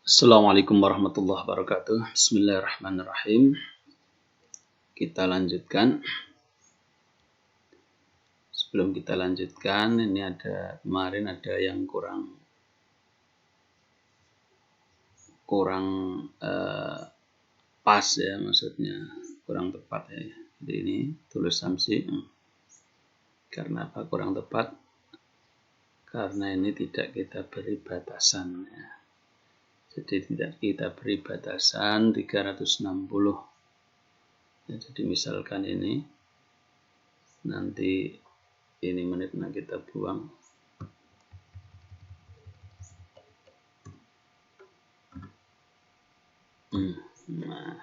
Assalamualaikum warahmatullahi wabarakatuh. Bismillahirrahmanirrahim. Kita lanjutkan. Sebelum kita lanjutkan, ini kemarin ada yang kurang pas ya, maksudnya kurang tepat ya. Jadi ini tulis samsi. Karena apa kurang tepat? Karena ini tidak kita beri batasan ya. Jadi tidak kita beri batasan 360. Ya, jadi misalkan ini nanti ini menitnya kita buang. Nah,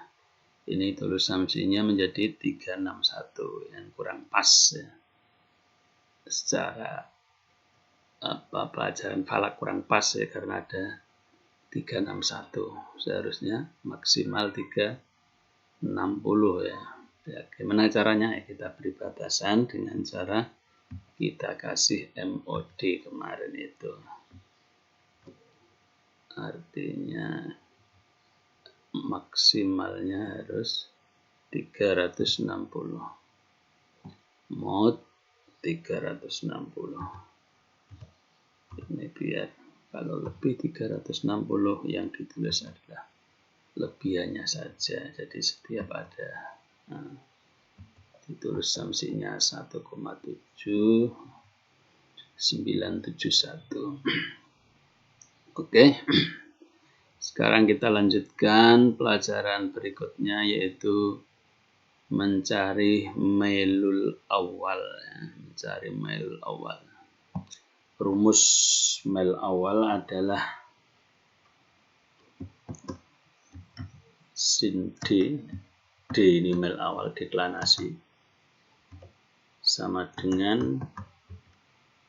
ini tulis samsinya menjadi 361 yang kurang pas ya. Secara pelajaran falak kurang pas ya, karena ada 361. Seharusnya maksimal 360 ya. Ya, gimana caranya? Ya, kita beri batasan dengan cara kita kasih MOD kemarin itu. Artinya maksimalnya harus 360. Mod 360. Ini biar kalau lebih 360 yang ditulis adalah lebihannya saja. Jadi setiap ada ditulis samsinya 1,7971. Oke. Sekarang kita lanjutkan pelajaran berikutnya, yaitu mencari mailul awal. Mencari mailul awal. Rumus mail awal adalah sin D. D ini mail awal deklinasi, sama dengan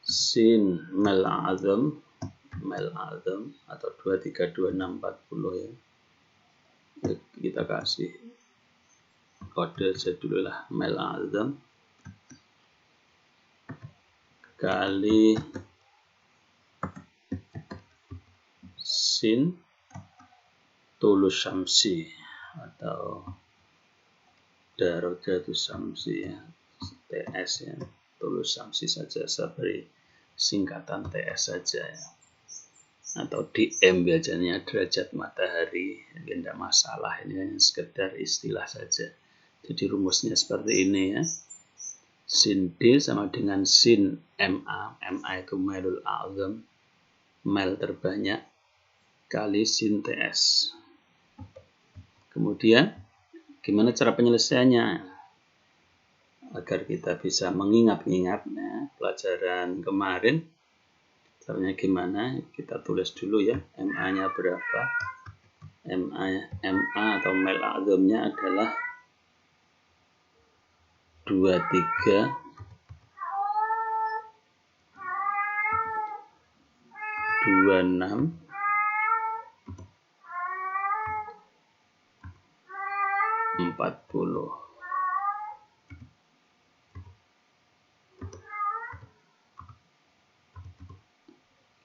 sin mail azam atau 232640 ya. Kita kasih kode dulu lah, mail azam kali sin tulus samsi atau darajatus samsi ya, TS ya, tulus samsi saja, saya beri singkatan TS saja ya, atau DM biasanya derajat matahari, tidak masalah, ini hanya sekedar istilah saja. Jadi rumusnya seperti ini ya, sin D sama dengan sin MA itu mailul azam, mail terbanyak, kali sin TS. Kemudian gimana cara penyelesaiannya agar kita bisa mengingat-ingat ya, pelajaran kemarin. Caranya gimana? Kita tulis dulu ya, MA-nya berapa. MA atau mail azamnya adalah 232640.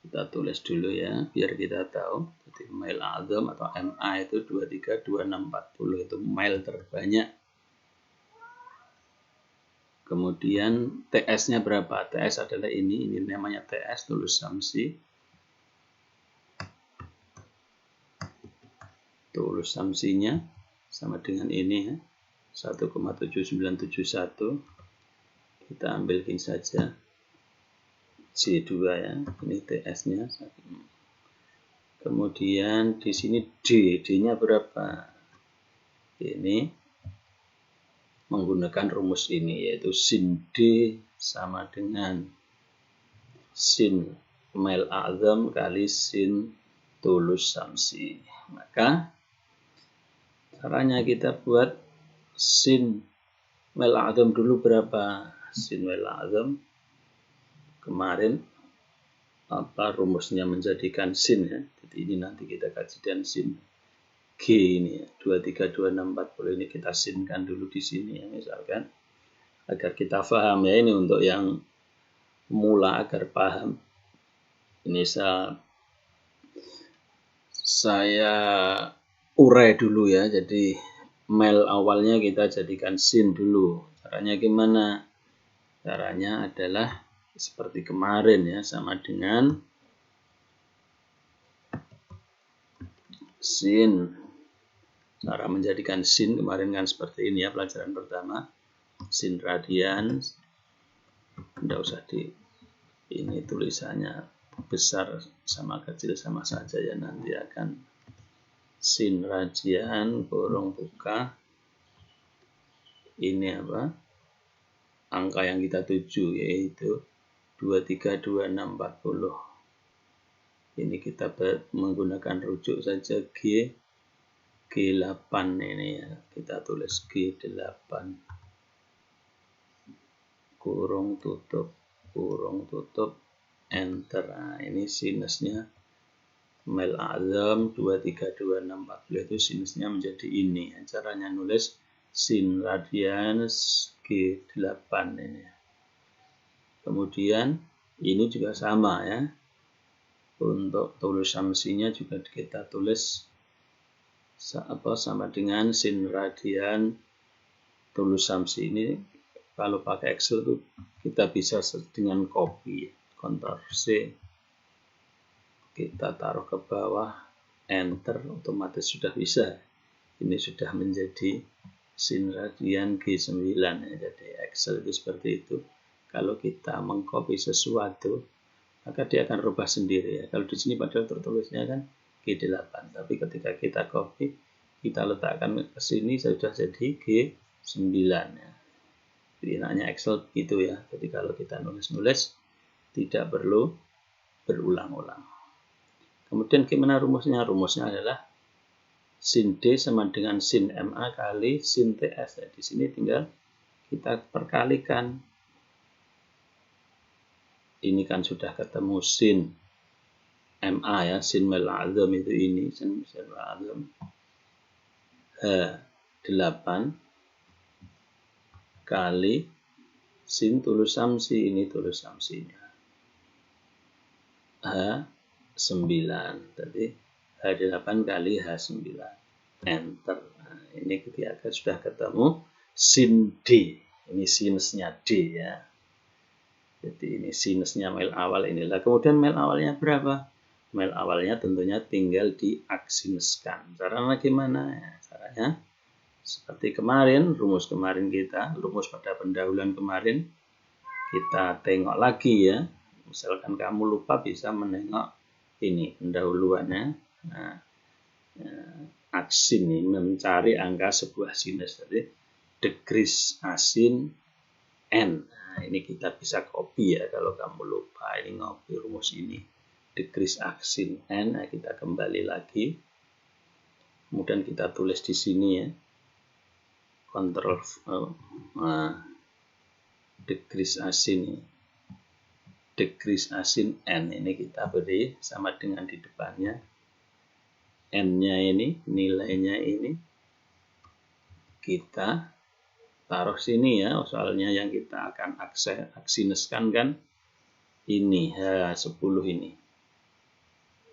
Kita tulis dulu ya, biar kita tahu. Jadi mail azam atau MA itu 232640, itu mail terbanyak. Kemudian TS-nya berapa? TS adalah ini namanya TS, tulus samsi. Tulus samsinya sama dengan ini ya, 1,7971. Kita ambil ini saja, C2 ya, ini TS-nya. Kemudian di sini D-nya berapa? Ini menggunakan rumus ini, yaitu sin D sama dengan sin mail azam kali sin tulus samsi. Maka caranya kita buat sin mail azam dulu berapa? Sin mail azam kemarin rumusnya menjadikan sin ya. Jadi ini nanti kita kajian sin G ini ya, 232640 ini kita sinkan dulu di sini ya, misalkan agar kita paham ya, ini untuk yang mula agar paham. Ini saya Saya urai dulu ya. Jadi mel awalnya kita jadikan sin dulu. Caranya gimana? Caranya adalah seperti kemarin ya, sama dengan sin. Cara menjadikan sin kemarin kan seperti ini ya, pelajaran pertama. Sin radian. Tidak usah ini tulisannya besar sama kecil sama saja ya, nanti akan sin radian kurung buka ini apa, angka yang kita tuju yaitu 232640. Ini kita menggunakan rujuk saja G8 ini ya, kita tulis G8 kurung tutup enter. Nah, ini sinusnya mel azam 232640 itu sinusnya menjadi ini. Caranya nulis sin radians G8 ini. Kemudian ini juga sama ya. Untuk tulis samsinya juga kita tulis sama dengan sin radian tulis samsi ini. Kalau pakai Excel itu kita bisa dengan copy, Ctrl C, kita taruh ke bawah, enter, otomatis sudah bisa. Ini sudah menjadi sin radian G9 ya. Jadi Excel itu seperti itu. Kalau kita mengcopy sesuatu, maka dia akan rubah sendiri ya. Kalau di sini padahal tertulisnya kan G8, tapi ketika kita copy, kita letakkan ke sini sudah jadi G9 ya. Jadi enaknya Excel begitu ya. Jadi kalau kita nulis-nulis tidak perlu berulang-ulang. Kemudian gimana rumusnya? Rumusnya adalah sin D sama dengan sin MA kali sin TS. Ya, di sini tinggal kita perkalikan. Ini kan sudah ketemu sin MA ya, sin mel azam itu ini, sin mel azam H8 kali sin tulus samsi, ini tulus samsinya H9, jadi H8 kali H9 enter. Nah, ini ketika sudah ketemu sin D, ini sinusnya D ya. Jadi ini sinusnya mel awal inilah. Kemudian mel awalnya berapa? Mel awalnya tentunya tinggal diaksinuskan. Caranya gimana? Ya, caranya seperti kemarin, rumus kemarin kita, rumus pada pendahuluan kemarin, kita tengok lagi ya. Misalkan kamu lupa bisa menengok ini pendahuluannya. Nah, aksin ini mencari angka sebuah sinus. Jadi degrees asin N. Nah, ini kita bisa copy ya kalau kamu lupa. Ini ngopi rumus ini. Degrees aksin N. Nah, kita kembali lagi. Kemudian kita tulis di sini ya. Kontrol degrees asin. Degrees asin N ini kita beri sama dengan di depannya. N-nya ini, nilainya ini kita taruh sini ya, soalnya yang kita akan aksinuskan kan ini H10 ini.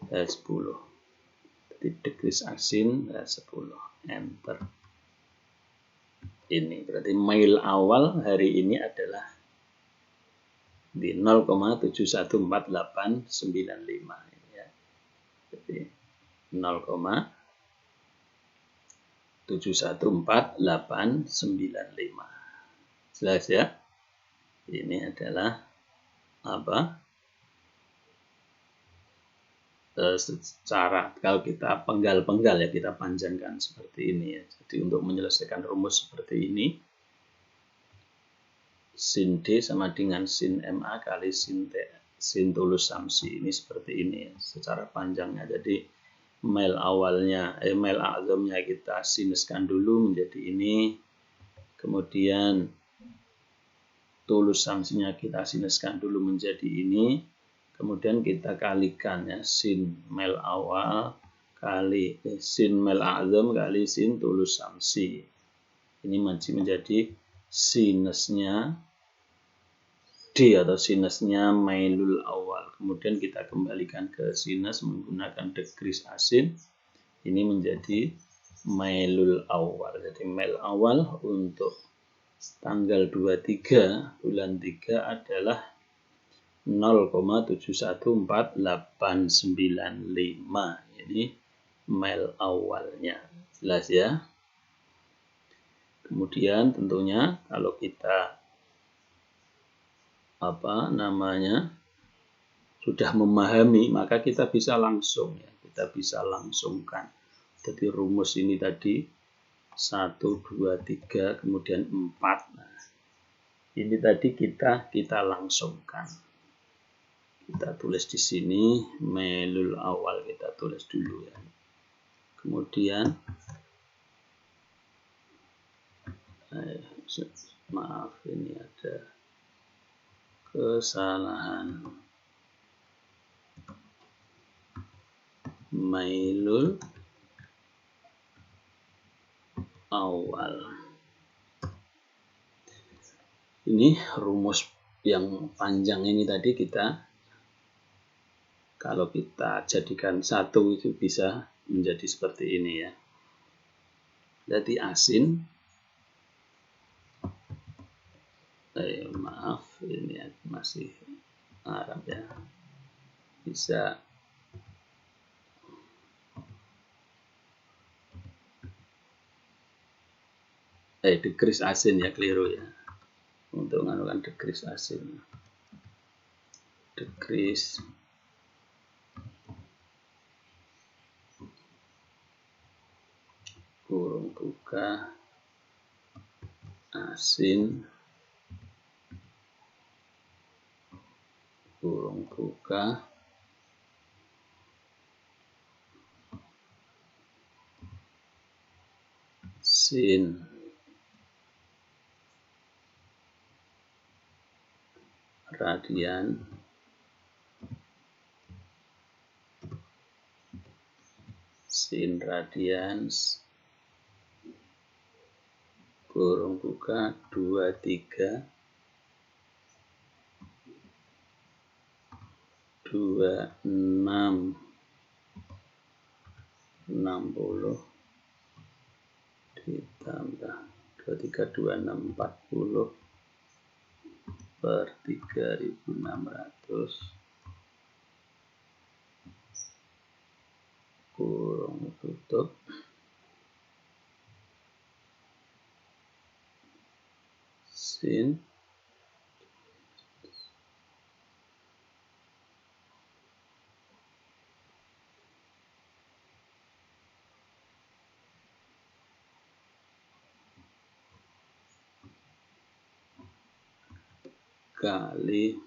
H10. Jadi degrees asin H10. Enter. Ini berarti mil awal hari ini adalah di 0,71485 ya. Jadi 0,71485. Jelas ya? Ini adalah apa? Secara kalau kita penggal-penggal ya, kita panjangkan seperti ini ya. Jadi untuk menyelesaikan rumus seperti ini, sin D sama dengan sin MA kali sin tulus samsi, ini seperti ini ya, secara panjangnya. Jadi mel awalnya, mel azamnya kita sinuskan dulu menjadi ini, kemudian tulus samsinya kita sinuskan dulu menjadi ini, kemudian kita kalikan ya, sin mel awal kali sin mel azam kali sin tulus samsi. Ini masih menjadi sinusnya D atau sinusnya mailul awal. Kemudian kita kembalikan ke sinus menggunakan dekris asin. Ini menjadi mailul awal. Jadi mail awal untuk tanggal 23 bulan 3 adalah 0,714895. Ini mail awalnya. Jelas ya. Kemudian tentunya kalau kita sudah memahami, maka kita bisa langsung ya, kita bisa langsungkan. Jadi rumus ini tadi 1, 2, 3, kemudian 4. Nah, ini tadi kita langsungkan. Kita tulis di sini mailul awal, kita tulis dulu ya. Kemudian maaf, ini ada kesalahan. Mailul awal. Ini rumus yang panjang ini tadi kalau kita jadikan satu itu bisa menjadi seperti ini ya. Jadi asin. Maaf, ini masih Arab ya. Bisa dekris asin ya, keliru ya. Untuk menggunakan dekris asin. Dekris kurung buka asin kurung buka sin radian kurung buka 23 26 60 ditambah 23 26 40 per 3600 kurung tutup sin kali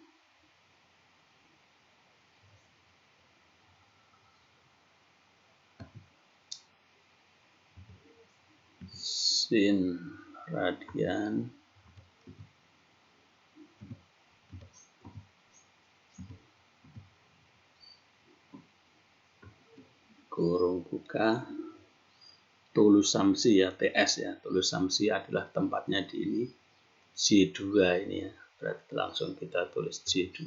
sin radian kurung buka Tulus Samsi ya, TS ya. Tulus Samsi adalah tempatnya di ini J2 ini ya. Berarti langsung kita tulis J2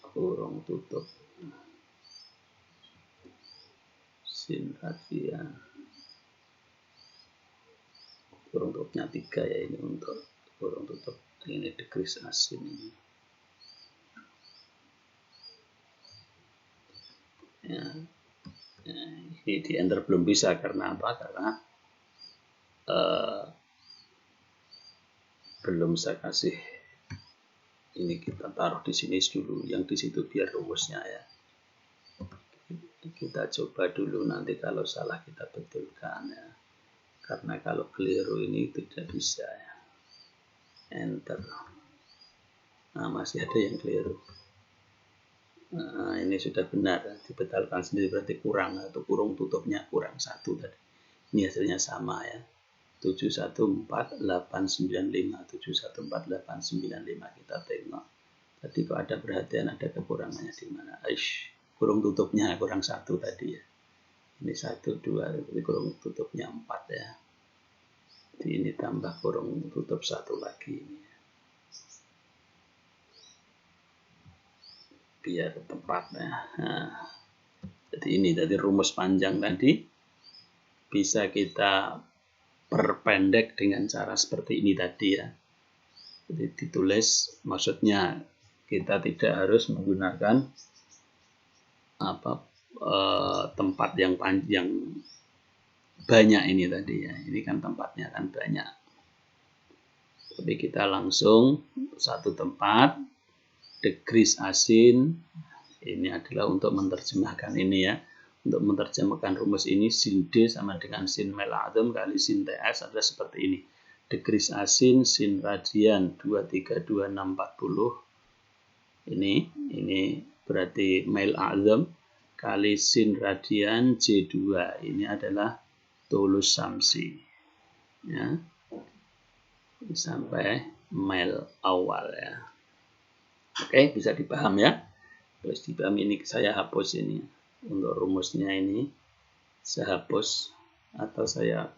kurung tutup sin radian kurung tutupnya 3 ya, ini untuk kurung tutup ini dekris asin ini ya. Ini di enter belum bisa karena apa? Karena belum saya kasih ini, kita taruh di sini dulu, yang di situ biar rumusnya ya. Kita coba dulu, nanti kalau salah kita betulkan ya. Karena kalau keliru ini tidak bisa ya. Enter. Nah, masih ada yang keliru. Nah, ini sudah benar, dibetulkan sendiri berarti kurang atau kurung tutupnya kurang 1 tadi. Ini hasilnya sama ya. 714895 714895 kita tengok. Tadi kok ada perhatian, ada kekurangannya di mana? Kurung tutupnya kurang 1 tadi ya. Ini 1 2, jadi kurung tutupnya 4 ya. Jadi ini tambah kurung tutup 1 lagi ini. biar tepat ya. Nah, jadi ini tadi rumus panjang tadi bisa kita perpendek dengan cara seperti ini tadi ya. Jadi ditulis, maksudnya kita tidak harus menggunakan tempat yang panjang banyak ini tadi ya. Ini kan tempatnya kan banyak. Tapi kita langsung satu tempat, degrees asin. Ini adalah untuk menerjemahkan ini ya. Untuk menerjemahkan rumus ini, sin D sama dengan sin mel a'zam kali sin TS adalah seperti ini. Degrees asin sin radian 232640. Ini berarti mel a'zam kali sin radian J2. Ini adalah tolus samsi. Ya. Sampai mel awal ya. Oke, bisa dipaham ya. Terus dipaham ini saya hapus ini. Untuk rumusnya ini saya hapus atau saya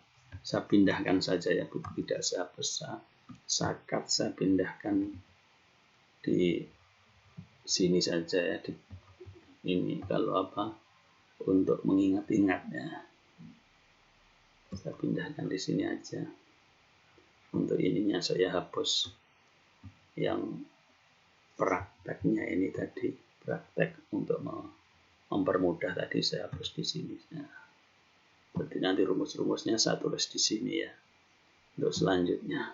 pindahkan saja ya, tidak saya hapus, saya pindahkan di sini saja ya. Ini kalau untuk mengingat-ingat ya. Saya pindahkan di sini aja. Untuk ininya saya hapus yang prakteknya ini tadi, praktek untuk mempermudah tadi saya hapus di sini. Nah, berarti nanti rumus-rumusnya saya tulis di sini ya. Untuk selanjutnya.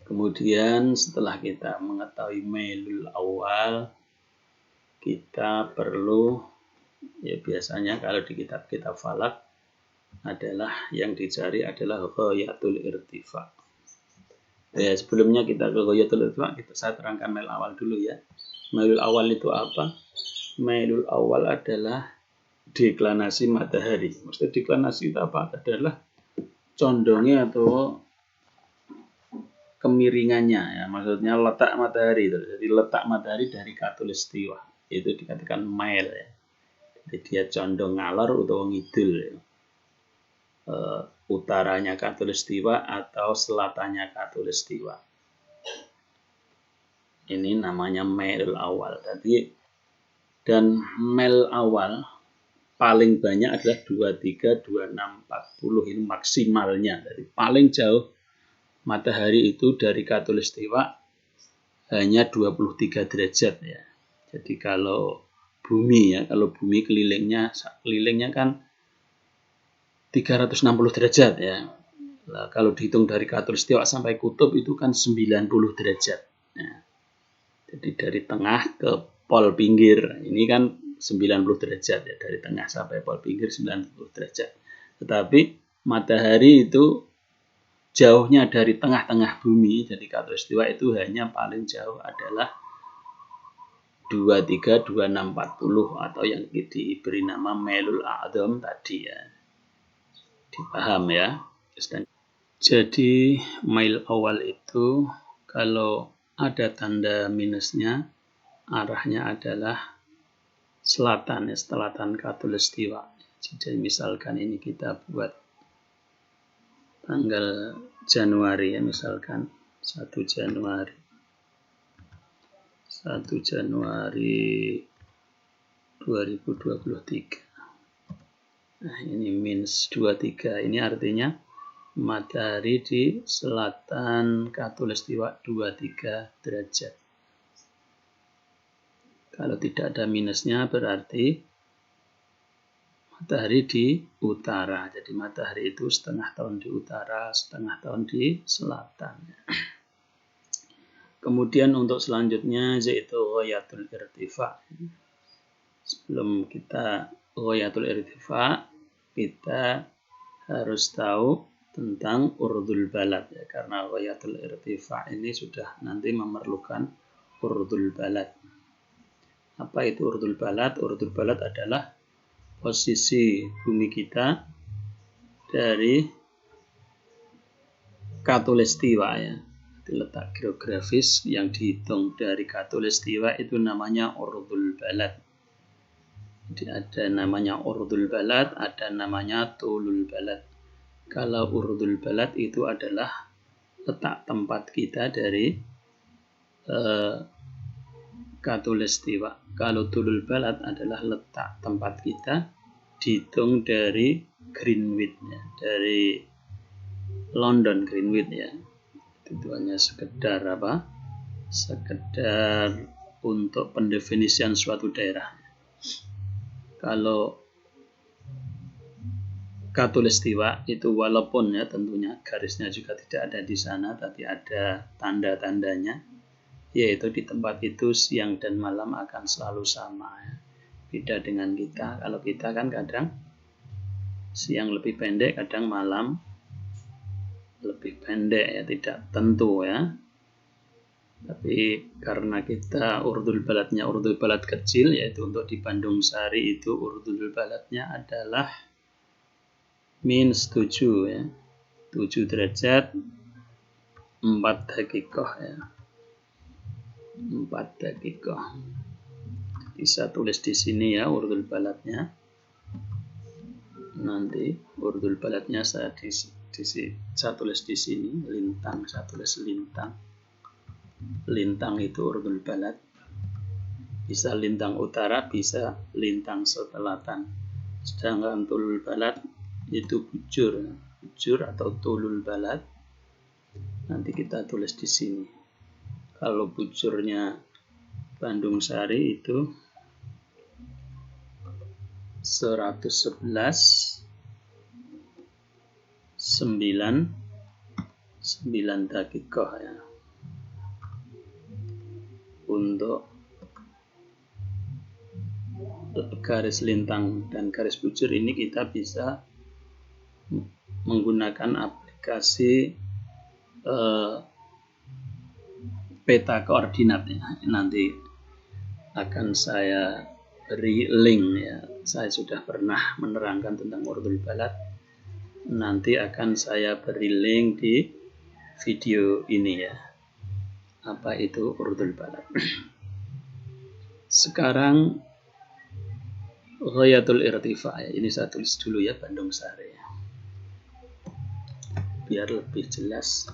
Kemudian setelah kita mengetahui melul awal, kita perlu ya biasanya kalau di kitab-kitab falak adalah yang dicari adalah ghayatul irtifa. Ya, sebelumnya kita ke ghayatul irtifa, saya terangkan mel awal dulu ya. Melul awal itu apa? Melul awal adalah deklinasi matahari. Maksudnya deklinasi itu apa? Adalah condongnya atau kemiringannya ya. Maksudnya letak matahari itu. Jadi letak matahari dari khatulistiwa itu dikatakan mail ya. Jadi dia condong ngalor atau ngidul ya. Utaranya khatulistiwa atau selatannya khatulistiwa. Ini namanya mailul awal. Dan mail awal paling banyak adalah 23, 26, 40 ini maksimalnya. Jadi paling jauh matahari itu dari khatulistiwa hanya 23 derajat ya. Jadi kalau bumi kelilingnya kan 360 derajat ya. Nah, kalau dihitung dari khatulistiwa sampai kutub itu kan 90 derajat. Ya. Jadi dari tengah ke pol pinggir ini kan 90 derajat ya, dari tengah sampai pol pinggir 90 derajat. Tetapi matahari itu jauhnya dari tengah-tengah bumi, jadi khatulistiwa itu hanya paling jauh adalah 23, 26, 40 atau yang diberi nama melul a'zam tadi ya. Dipaham ya. Jadi mail awal itu kalau ada tanda minusnya, arahnya adalah selatan ya, selatan khatulistiwa. Jadi misalkan ini kita buat tanggal Januari ya, misalkan 1 Januari 2023. Nah, ini minus 23. Ini artinya matahari di selatan khatulistiwa 23 derajat. Kalau tidak ada minusnya berarti matahari di utara. Jadi matahari itu setengah tahun di utara, setengah tahun di selatan. Kemudian untuk selanjutnya yaitu ghayatul irtifa. Sebelum kita ghayatul irtifa, kita harus tahu tentang urdul balad ya, karena ghayatul irtifa ini sudah nanti memerlukan urdul balad. Apa itu urdul balad? Urdul balad adalah posisi bumi kita dari khatulistiwa ya. Letak geografis yang dihitung dari khatulistiwa itu namanya urdul balad. Jadi ada namanya urdul balad, ada namanya tulul balad. Kalau urdul balad itu adalah letak tempat kita dari Katulistiwa. Kalau tulul balad adalah letak tempat kita, dihitung dari Greenwich ya, dari London Greenwich ya. Itu hanya sekedar apa? Sekedar untuk pendefinisian suatu daerah. Kalau Katulistiwa itu walaupun ya tentunya garisnya juga tidak ada di sana, tapi ada tanda-tandanya, yaitu di tempat itu siang dan malam akan selalu sama ya. Beda dengan kita, kalau kita kan kadang siang lebih pendek, kadang malam lebih pendek ya, tidak tentu ya. Tapi karena kita urdul baladnya urdul balad kecil, yaitu untuk di Bandung Sari itu urdul baladnya adalah -7 ya, 7 derajat 4 dakikoh ya, 4 dakikoh. Bisa tulis di sini ya urdul baladnya. Nanti urdul baladnya saya tulis di sini, lintang, saya tulis lintang. Lintang itu urdul balad. Bisa lintang utara, bisa lintang selatan. Sedangkan tulul balad itu bujur atau tulul balad. Nanti kita tulis di sini. Kalau bujurnya Bandung Sari itu 111 9 dakikoh ya. Untuk garis lintang dan garis bujur ini kita bisa menggunakan aplikasi peta koordinatnya. Nanti akan saya beri link ya. Saya sudah pernah menerangkan tentang urdul balad. Nanti akan saya beri link di video ini ya. Apa itu urdul balad? Sekarang ghayatul irtifa ya. Ini saya tulis dulu ya Bandung Sari ya. Biar lebih jelas.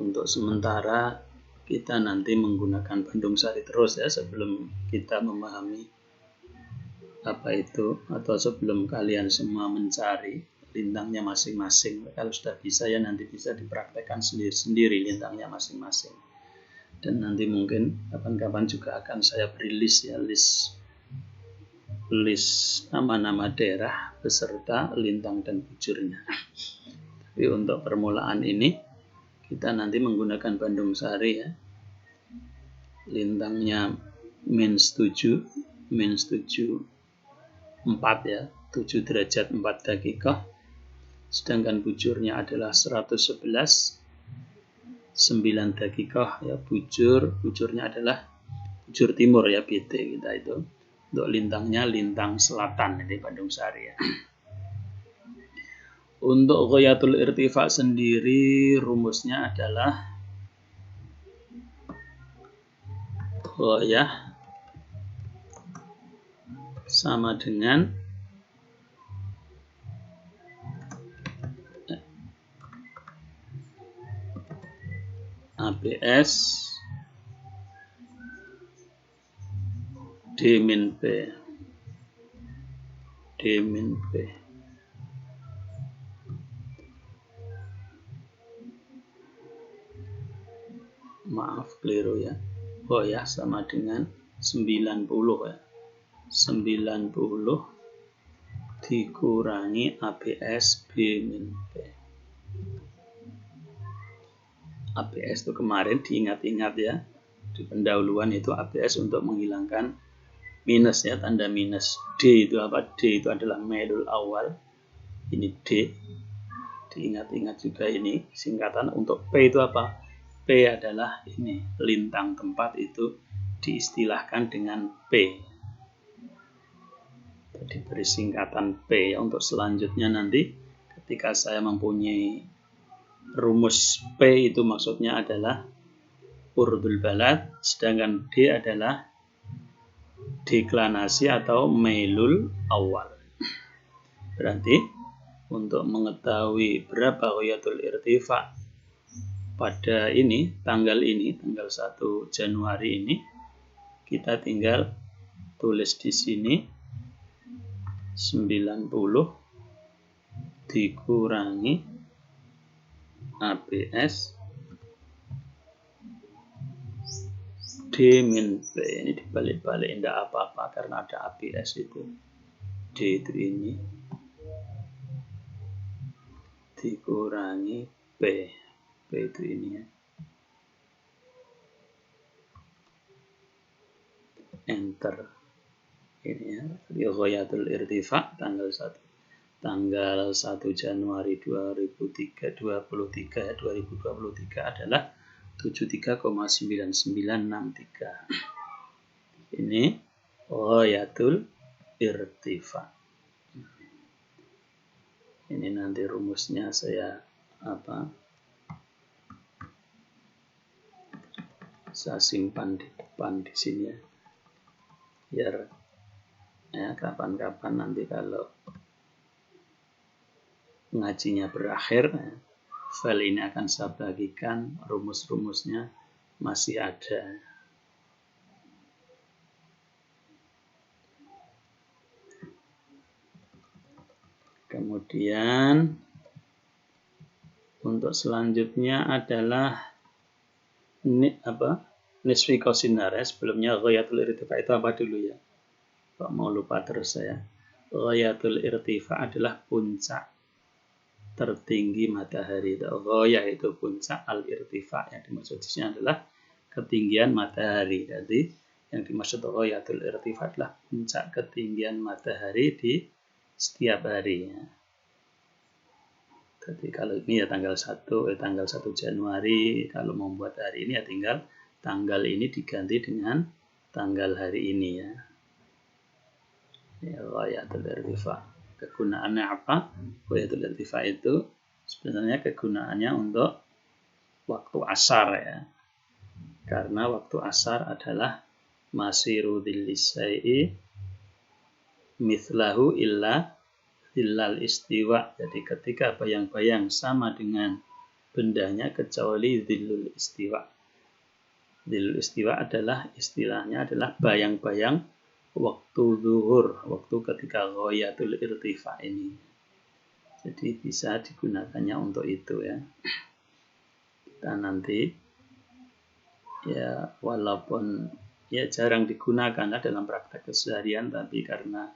Untuk sementara kita nanti menggunakan Bandung Sari terus ya sebelum kita memahami apa itu, atau sebelum kalian semua mencari lintangnya masing-masing. Kalau sudah bisa ya nanti bisa dipraktekkan sendiri-sendiri lintangnya masing-masing. Dan nanti mungkin kapan-kapan juga akan saya beri list ya, list nama-nama daerah beserta lintang dan bujurnya. Tapi untuk permulaan ini kita nanti menggunakan Bandung Sari ya. Lintangnya -7 4 ya, 7 derajat 4 dakikoh. Sedangkan bujurnya adalah 111 9 dakikoh ya. Bujurnya adalah bujur timur ya, BT kita itu. Untuk lintangnya lintang selatan di Bandung Sari ya. Untuk ghayatul irtifa sendiri rumusnya adalah ghayah sama dengan ABS D min P. Maaf keliru ya. Ghayah sama dengan 90 ya. 90 dikurangi ABS B min P. ABS itu kemarin diingat-ingat ya. Di pendahuluan itu ABS untuk menghilangkan minus ya, tanda minus. D itu apa? D itu adalah mailul awal. Ini D. Diingat-ingat juga ini singkatan. Untuk P itu apa? P adalah ini lintang tempat, itu diistilahkan dengan P. Diberi singkatan P ya. Untuk selanjutnya nanti ketika saya mempunyai rumus P itu maksudnya adalah urdul balad, sedangkan D adalah deklinasi atau mailul awal. Berarti untuk mengetahui berapa ghayatul irtifa pada ini, tanggal 1 Januari ini, kita tinggal tulis di sini 90 dikurangi ABS D min P. Ini dibalik-balik, tidak apa-apa karena ada ABS itu. D itu ini dikurangi P. P itu ini ya. Enter. Ini ya. Ghayatul irtifa tanggal 1 Januari 2023 adalah 73,9963. Ini ghayatul irtifa. Ini nanti rumusnya saya simpan di depan di sini ya. Biar ya kapan-kapan nanti kalau ngajinya berakhir, file ini akan saya bagikan, rumus-rumusnya masih ada. Kemudian untuk selanjutnya adalah nisfi qasinar. Sebelumnya ghayatul irtifa itu apa dulu ya? Kok mau lupa terus saya. Ghayatul irtifa adalah puncak tertinggi matahari. Ghayah itu puncak, al-irtifa yang dimaksud di sini adalah ketinggian matahari. Jadi yang dimaksud ghayatul irtifa adalah puncak ketinggian matahari di setiap hari. Jadi kalau ini ya tanggal 1 Januari, kalau membuat hari ini ya tinggal tanggal ini diganti dengan tanggal hari ini ya. Ya ghayatul irtifa. Kegunaannya apa? Ghayatul irtifa itu sebenarnya kegunaannya untuk waktu asar ya. Karena waktu asar adalah masiru dzillisai mithlahu illa dzillal istiwa. Jadi ketika bayang-bayang sama dengan bendanya kecuali dzillul istiwa. Dzillul istiwa adalah istilahnya adalah bayang-bayang waktu zuhur, waktu ketika ghayatul irtifa ini. Jadi bisa digunakannya untuk itu ya. Kita nanti ya walaupun ya jarang digunakan dalam praktek keseharian, tapi karena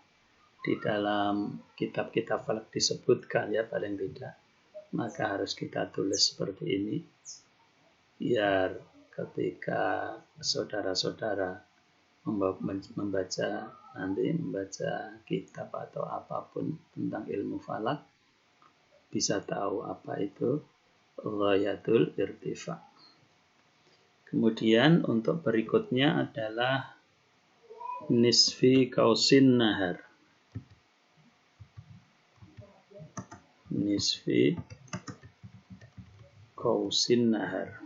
di dalam kitab-kitab falak disebutkan ya paling tidak, maka harus kita tulis seperti ini biar ketika saudara-saudara membaca kitab atau apapun tentang ilmu falak bisa tahu apa itu ghayatul irtifa. Kemudian untuk berikutnya adalah nisfi qausin nahar. Nisfi qausin nahar.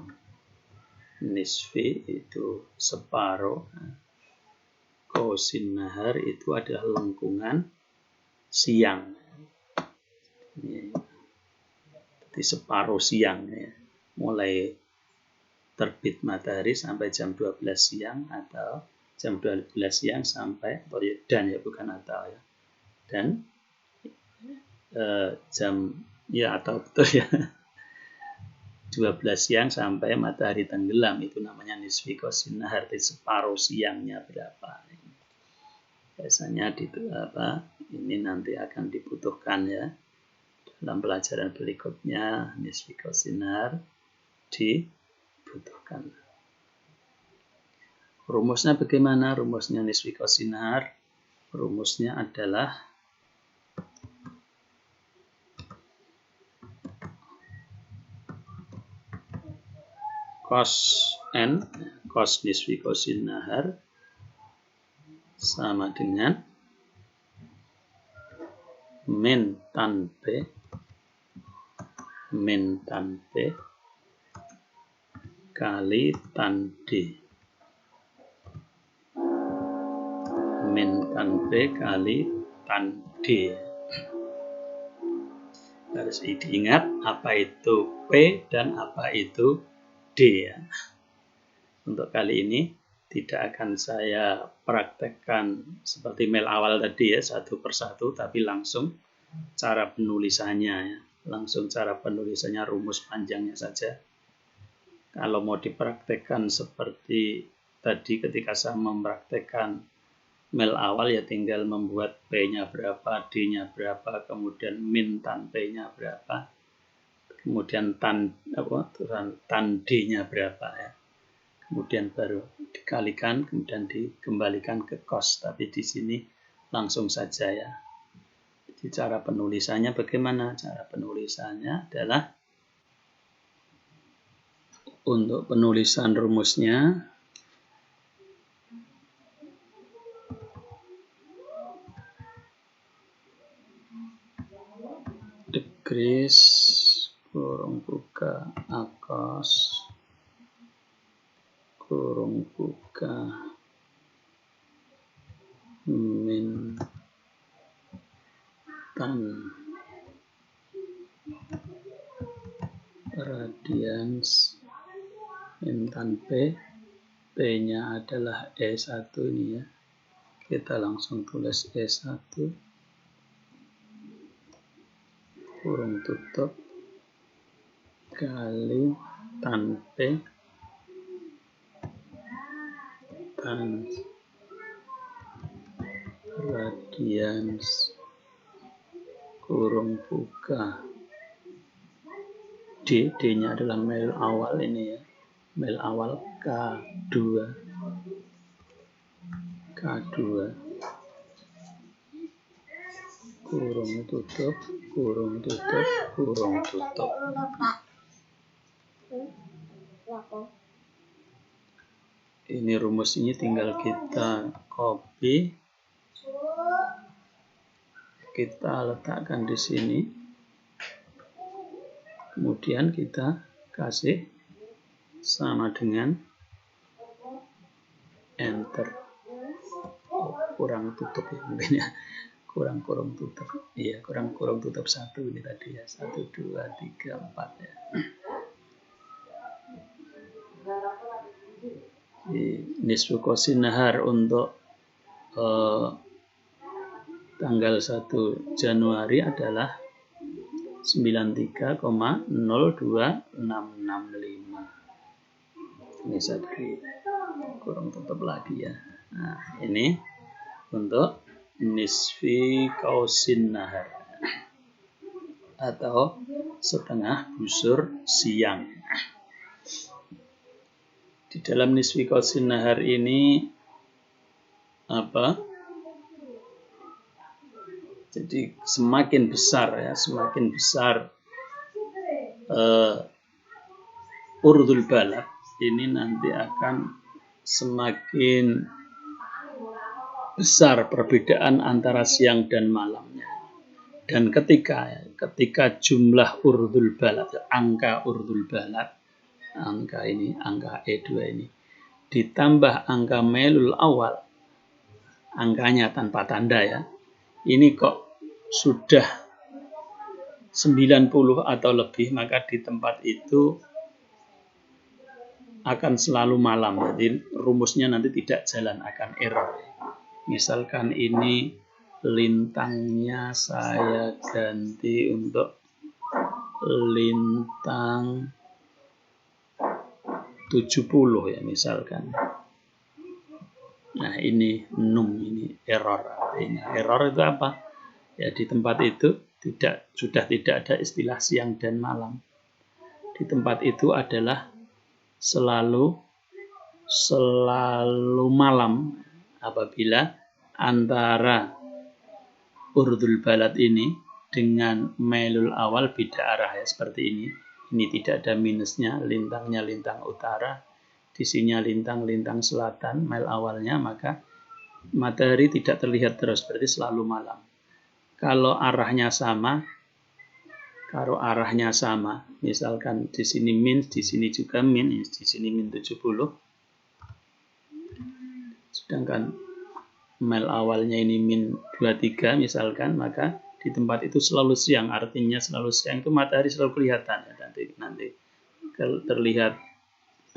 Nisfi itu separuh. Qausin nahar itu adalah lengkungan siang. Jadi separuh siang ya. Mulai terbit matahari sampai jam 12 siang atau jam 12 siang sampai dan ya bukan atau ya. Dan jam ya atau betul ya. 12 siang sampai matahari tenggelam itu namanya nisfi qausin nahar. Separuh siangnya berapa? Biasanya ini nanti akan dibutuhkan ya dalam pelajaran berikutnya. Nisfi qausin nahar dibutuhkan. Rumusnya bagaimana? Rumusnya nisfi qausin nahar. Rumusnya adalah cos n, cos nisfi qausin nahar sama dengan min tan P kali tan D. Min tan P kali tan D. Harus diingat apa itu P dan apa itu D ya. Untuk kali ini tidak akan saya praktekkan seperti mail awal tadi ya, satu persatu, tapi langsung cara penulisannya ya. Langsung cara penulisannya, rumus panjangnya saja. Kalau mau dipraktekkan seperti tadi ketika saya mempraktekkan mail awal ya tinggal membuat P-nya berapa, D-nya berapa, kemudian min tan P-nya berapa, kemudian tan D-nya berapa ya. Kemudian baru dikalikan, kemudian dikembalikan ke kos. Tapi di sini langsung saja ya. Jadi cara penulisannya bagaimana? Cara penulisannya adalah untuk penulisan rumusnya decrease kurung buka akos kurung buka min tan radians min tan P, P-nya adalah E1 ini ya. Kita langsung tulis E1 kurung tutup kali tan P tan radians kurung buka D, D-nya adalah mail awal ini ya, mail awal K2 kurung tutup kurung tutup kurung tutup. Ini rumus ini tinggal kita copy, kita letakkan di sini, kemudian kita kasih sama dengan enter. Kurang tutup ya mungkin ya, kurang kurung tutup, iya kurang kurung tutup 1 ini tadi ya, 1 2 3 4 ya. Nisfu Qosin Nahar untuk tanggal 1 Januari adalah 93,02665. Ini saya kurang tutup lagi ya. Nah, ini untuk nisfi Qosin Nahar atau setengah busur siang. Di dalam nisfi Qosin Nahar ini jadi semakin besar ya, semakin besar urdul balad ini nanti akan semakin besar perbedaan antara siang dan malamnya. Dan ketika jumlah urdul balad, angka urdul balad, angka ini, angka E2 ini, ditambah angka mailul awal, angkanya tanpa tanda ya, ini kok sudah 90 atau lebih, maka di tempat itu akan selalu malam. Jadi rumusnya nanti tidak jalan, akan error. Misalkan ini lintangnya saya ganti untuk lintang 70 ya misalkan. Nah ini num, ini error artinya. Error itu apa? Ya di tempat itu sudah tidak ada istilah siang dan malam. Di tempat itu adalah selalu malam apabila antara urdul balad ini dengan mailul awal beda arah ya, seperti ini. Ini tidak ada minusnya, lintangnya lintang utara, di sini lintang selatan, mail awalnya, maka matahari tidak terlihat terus, berarti selalu malam. Kalau arahnya sama, misalkan di sini min, di sini juga min, di sini min 70, sedangkan mail awalnya ini min 23 misalkan, maka di tempat itu selalu siang, artinya selalu siang itu matahari selalu kelihatan ya, nanti terlihat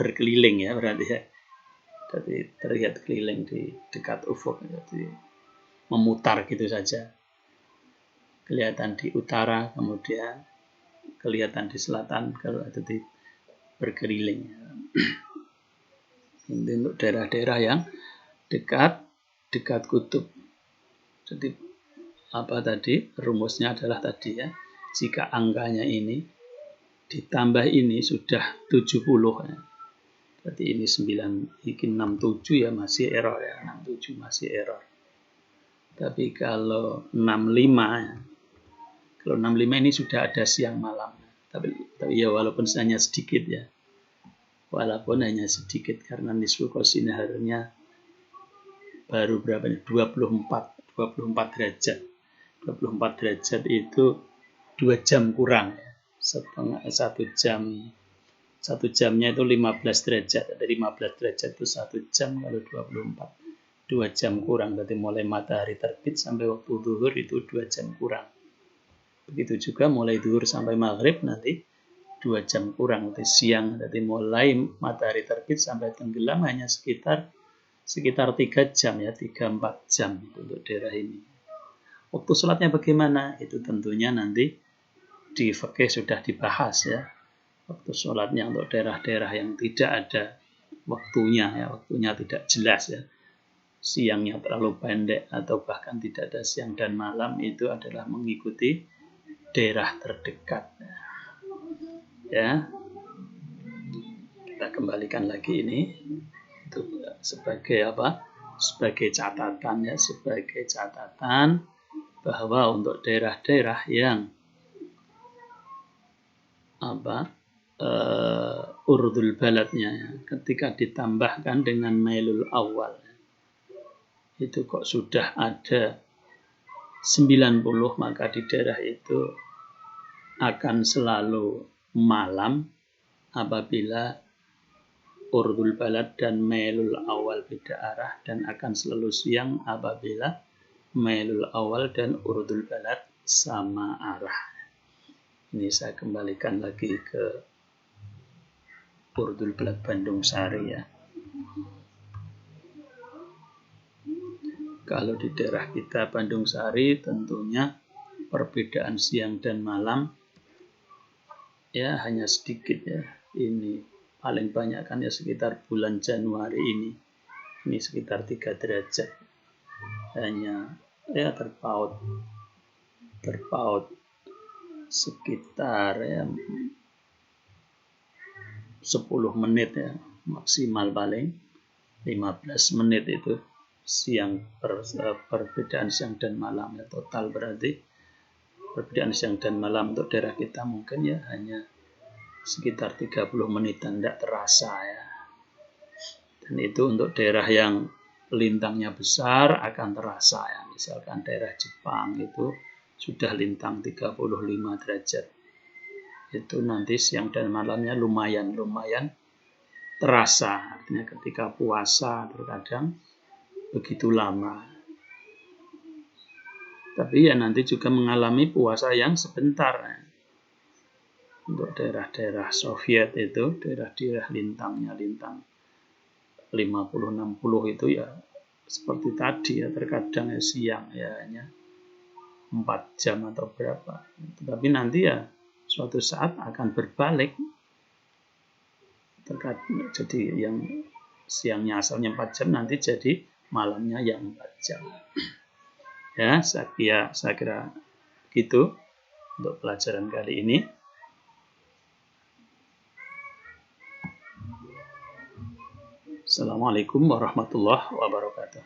berkeliling ya berarti ya. Jadi terlihat keliling di dekat ufuk, jadi memutar gitu saja. Kelihatan di utara, kemudian kelihatan di selatan, kalau jadi berkeliling. Ini untuk daerah-daerah yang dekat kutub. Jadi apa tadi? Rumusnya adalah tadi ya. Jika angkanya ini ditambah ini sudah 70 ya. Berarti ini 9, ini 67 ya masih error ya. 67 masih error. Tapi kalau 65 ya. Kalau 65 ini sudah ada siang malam. Tapi ya walaupun hanya sedikit ya. Walaupun hanya sedikit karena nisfu qasinaharnya baru berapa nih? 24 derajat. 24 derajat itu 2 jam kurang ya. Satu jamnya itu 15 derajat. Dari 15 derajat itu 1 jam, kalau 24 2 jam kurang. Berarti mulai matahari terbit sampai waktu zuhur itu 2 jam kurang. Begitu juga mulai zuhur sampai maghrib nanti 2 jam kurang, nanti siang. Jadi mulai matahari terbit sampai tenggelam hanya sekitar 3 jam ya, 3-4 jam untuk daerah ini. Waktu sholatnya bagaimana? Itu tentunya nanti di fikih sudah dibahas ya. Waktu sholatnya untuk daerah-daerah yang tidak ada waktunya ya, waktunya tidak jelas ya. Siangnya terlalu pendek atau bahkan tidak ada siang dan malam, itu adalah mengikuti daerah terdekat. Ya, kita kembalikan lagi ini itu sebagai apa? Sebagai catatan ya, sebagai catatan bahwa untuk daerah-daerah yang urdul baladnya ya, ketika ditambahkan dengan mailul awal itu kok sudah ada 90, maka di daerah itu akan selalu malam apabila urdul balad dan mailul awal beda arah, dan akan selalu siang apabila mailul awal dan urdul balad sama arah. Ini saya kembalikan lagi ke urdul balad Bandung Sari ya. Kalau di daerah kita Bandung Sari tentunya perbedaan siang dan malam ya hanya sedikit ya. Ini paling banyak kan ya sekitar bulan Januari ini sekitar 3 derajat, hanya ya terpaut sekitar ya 10 menit ya maksimal, paling 15 menit itu siang perbedaan siang dan malam ya. Total berarti perbedaan siang dan malam untuk daerah kita mungkin ya hanya sekitar 30 menitan, tidak terasa ya. Dan itu untuk daerah yang lintangnya besar akan terasa ya. Misalkan daerah Jepang itu sudah lintang 35 derajat. Itu nanti siang dan malamnya lumayan terasa. Artinya ketika puasa terkadang begitu lama. Tapi ya nanti juga mengalami puasa yang sebentar ya. Untuk daerah-daerah Soviet itu, daerah-daerah lintangnya lintang 50-60 itu ya seperti tadi ya, terkadang ya siang ya hanya 4 jam atau berapa. Tapi nanti ya suatu saat akan berbalik. Jadi yang siangnya asalnya 4 jam nanti jadi malamnya yang 4 jam. Ya, saya kira gitu untuk pelajaran kali ini. Assalamualaikum warahmatullahi wabarakatuh.